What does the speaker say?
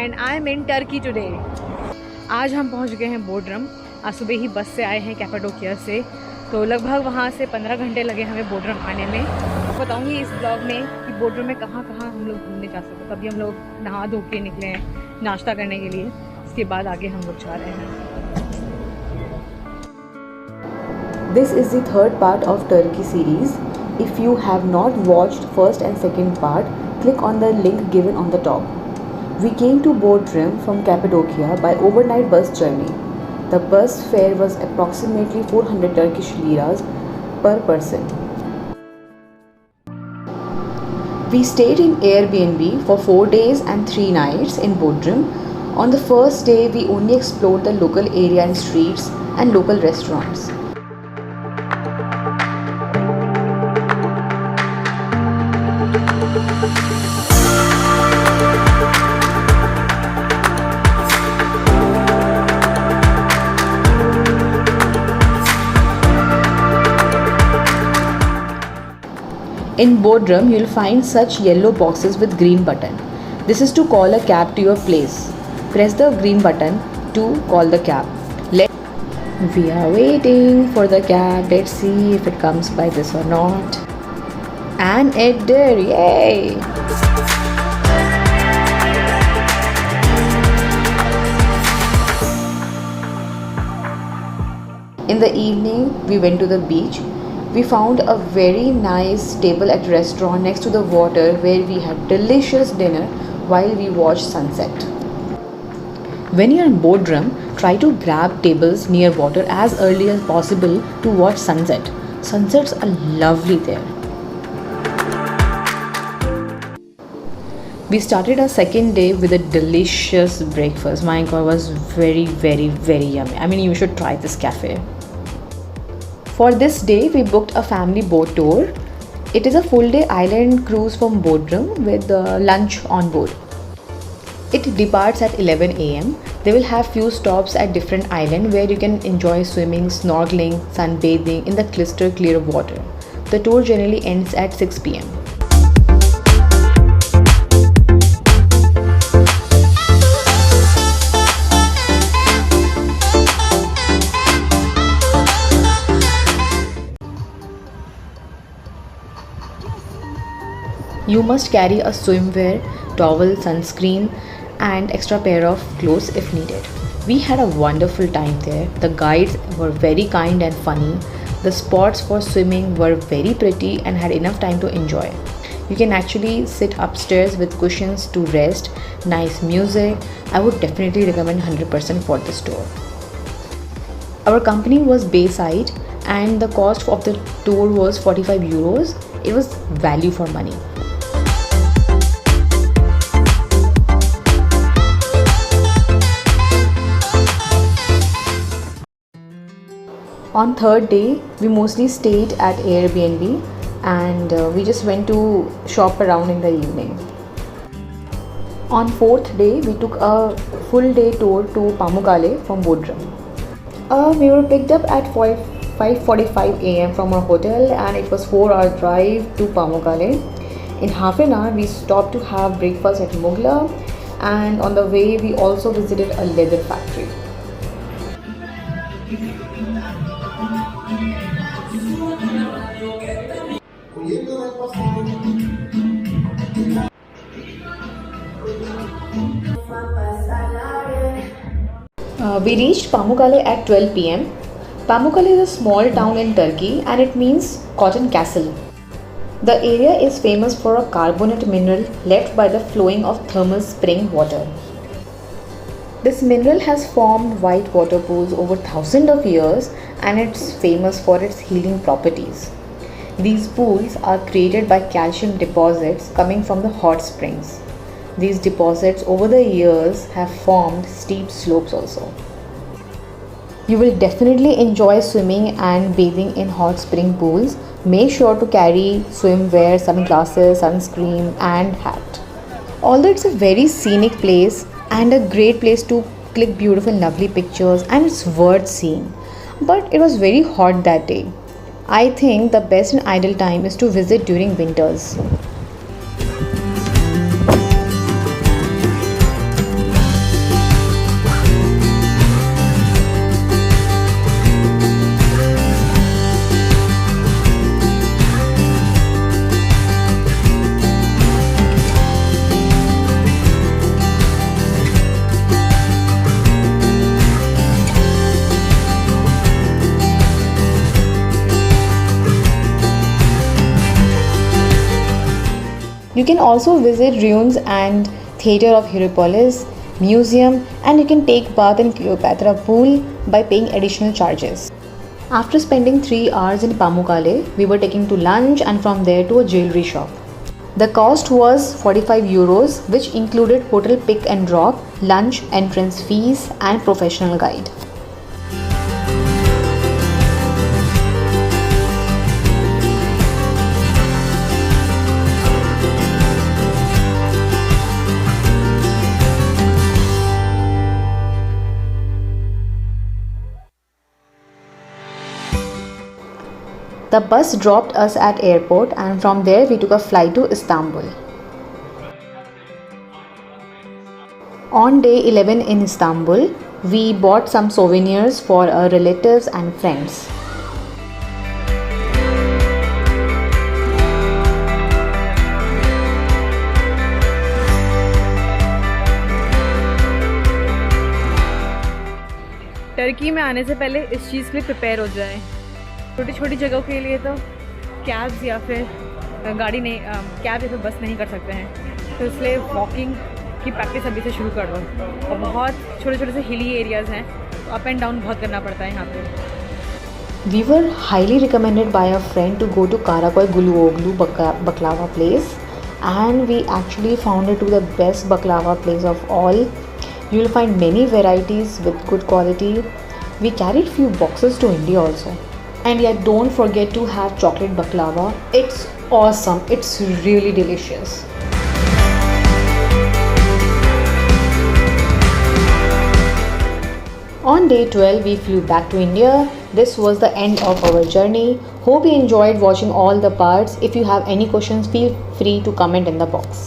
and I'm in Turkey today. आज हम पहुंच गए हैं बोड्रम। आज सुबह ही बस से आए हैं कैपाडोकिया से, तो लगभग वहां से 15 घंटे लगे हमें बोड्रम आने में। बताऊंगी इस ब्लॉग में कि बोड्रम में कहाँ कहाँ हम लोग घूमने जा सकते हैं। तभी हम लोग नहा धो के निकले हैं नाश्ता करने के लिए, इसके बाद आगे हम लोग जा रहे हैं। This is the third part of Turkey series. If you have not watched first and second part, click on the link given on the top. We came to Bodrum from Cappadocia by overnight bus journey. The bus fare was approximately 400 Turkish liras per person. We stayed in Airbnb for 4 days and 3 nights in Bodrum. On the first day, we only explored the local area and streets and local restaurants. In Bodrum, you'll find such yellow boxes with green button. This is to call a cab to your place. Press the green button to call the cab. We are waiting for the cab. Let's see if it comes by this or not. And it did. Yay! In the evening, we went to the beach. We found a very nice table at a restaurant next to the water where we had delicious dinner while we watched sunset. When you are in Bodrum, try to grab tables near water as early as possible to watch sunset. Sunsets are lovely there. We started our second day with a delicious breakfast. My God, it was very yummy. I mean, you should try this cafe. For this day, we booked a family boat tour. It is a full day island cruise from Bodrum with lunch on board. It departs at 11 am. They will have few stops at different islands where you can enjoy swimming, snorkeling, sunbathing in the crystal clear water. The tour generally ends at 6 pm. You must carry a swimwear, towel, sunscreen and extra pair of clothes if needed. We had a wonderful time there. The guides were very kind and funny. The spots for swimming were very pretty and had enough time to enjoy. You can actually sit upstairs with cushions to rest, nice music. I would definitely recommend 100% for this tour. Our company was Bayside and the cost of the tour was 45 euros. It was value for money. On third day, we mostly stayed at Airbnb and we just went to shop around in the evening. On fourth day, we took a full day tour to Pammukkale from Bodrum. We were picked up at 5:45 am from our hotel and it was 4-hour drive to Pammukkale. In half an hour, we stopped to have breakfast at Mughla and on the way, we also visited a leather factory. We reached Pammukkale at 12 pm. Pammukkale is a small town in Turkey and it means cotton castle. The area is famous for a carbonate mineral left by the flowing of thermal spring water. This mineral has formed white water pools over thousands of years and it's famous for its healing properties. These pools are created by calcium deposits coming from the hot springs. These deposits over the years have formed steep slopes also. You will definitely enjoy swimming and bathing in hot spring pools. Make sure to carry swimwear, sunglasses, sunscreen and hat. Although it's a very scenic place and a great place to click beautiful lovely pictures and it's worth seeing. But it was very hot that day. I think the best and ideal time is to visit during winters. You can also visit ruins and theatre of Hierapolis, museum, and you can take bath in Cleopatra pool by paying additional charges. After spending 3 hours in Pammukkale, we were taken to lunch and from there to a jewelry shop. The cost was 45 euros, which included hotel pick and drop, lunch, entrance fees, and professional guide. The bus dropped us at airport and from there we took a flight to Istanbul. On day 11 in Istanbul, we bought some souvenirs for our relatives and friends. Turkey में आने से पहले इस चीज़ के लिए prepare हो जाएं। छोटी छोटी जगहों के लिए तो कैब्स या फिर गाड़ी नहीं, कैब या फिर बस नहीं कर सकते हैं, तो इसलिए वॉकिंग की प्रैक्टिस अभी से शुरू कर दो। और बहुत छोटे छोटे से हिली एरियाज़ हैं, तो अप एंड डाउन बहुत करना पड़ता है यहाँ पे। We were highly recommended by a friend to go to Karakoy Guluoglu baklava place, and we actually found it to the best baklava place of all. You will find many varieties with good quality. We carried few boxes to India also. And yet don't forget to have chocolate baklava. It's awesome. It's really delicious. On day 12 we flew back to India. This was the end of our journey. Hope you enjoyed watching all the parts. If you have any questions, feel free to comment in the box.